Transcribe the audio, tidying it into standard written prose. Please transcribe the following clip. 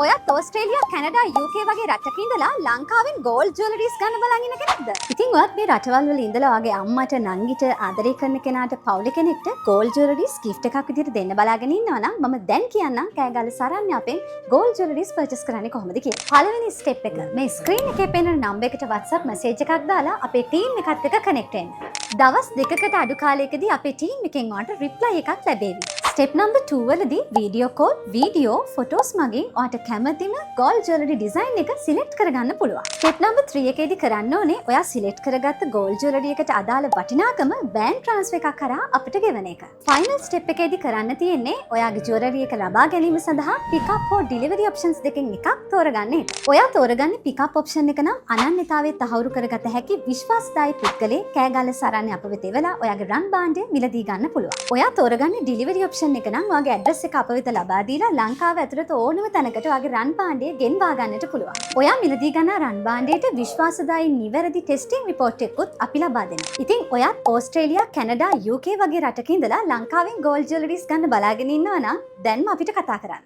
ඔයත් Australia Canada UK වගේ රටක ඉඳලා ලංකාවෙන් ගෝල්ඩ් ජුවලරිස් ගන්න බලන් ඉන්න කෙනෙක්ද? ඉතින් ඔයත් මේ රටවල් වල ඉඳලා වගේ අම්මට නංගිට ආදරය කරන කෙනාට පවුලේ කෙනෙක්ට ගෝල්ඩ් ජුවලරිස් gift එකක් විදිහට දෙන්න බලාගෙන ඉන්නවා නම් මම දැන් කියන්නම් කෑගල්ල සරණ්‍ය අපෙන් ගෝල්ඩ් ජුවලරිස් පර්චේස් කරන්නේ කොහොමද කියලා. පළවෙනි ස්ටෙප් එක මේ ස්ක්‍රීන් එකේ පේන නම්බර් එකට WhatsApp මැසේජ් එකක් දාලා අපේ ටීම් එකත් එක්ක කනෙක්ට් වෙන්න. දවස් දෙකකට අඩු කාලයකදී අපේ ටීම් එකෙන් ඔයාලට රිප්ලයි එකක් ලැබේවි. ස්ටෙප් නම්බර් 2 වලදී වීඩියෝ කෝල්, වීඩියෝ, ෆොටෝස් මගින් ඔයාලට කැමතිම ගෝල්ඩ් ජුවලරි ඩිසයින් එක සිලෙක්ට් කරගන්න පුළුවන්. ස්ටෙප් නම්බර් 3 එකේදී කරන්න ඕනේ ඔයා සිලෙක්ට් කරගත්ත ගෝල්ඩ් ජුවලරි එකට අදාළ වටිනාකම බෑන්ක් ට්‍රාන්ස්ෆර් එකක් කරා අපිට ගෙවන එක. ෆයිනල් ස්ටෙප් එකේදී කරන්න තියෙන්නේ ඔයාගේ ජුවලරි එක ලබා ගැනීම සඳහා පිකප් හෝ ඩිලිවරි ඔප්ෂන්ස් දෙකෙන් එකක් තෝරගන්න එක. ඔයා තෝරගන්නේ පිකප් ඔප්ෂන් එක නම් අනන්‍යතාවයේ තහවුරු කරගත හැකි විශ්වාසදායී පුද්ගලයෙක් කෑගල්ල සරණ්‍ය අප වෙත එවලා ඔයාගේ රන් භාණ්ඩය මිලදී ගන්න පුළුවන්. ඔයා තෝරගන්නේ ඩිලිවරි ඔප්ෂන් එක නම් ඔයාගේ ඇඩ්‍රස් එක අප වෙත ලබා දීලා ලංකාව ඇතුළත ඕනම තැනකට ඔයාගේ රන් භාණ්ඩය ගෙන්වා ගන්නට පුළුවන්. ඔයා මිලදී ගන්න රන් භාණ්ඩයට විශ්වාසදායී නිවැරදි ටෙස්ටිං රිපෝට් එකකුත් අපි ලබා දෙනවා. ඉතින් ඔයත් ඕස්ට්‍රේලියා, කැනඩා, UK වගේ රටක ඉඳලා ලංකාවෙන් ගෝල්ඩ් ජුවලරිස් ගන්න බලාගෙන ඉන්නවා නම් දැන්ම අපිට කතා කරන්න.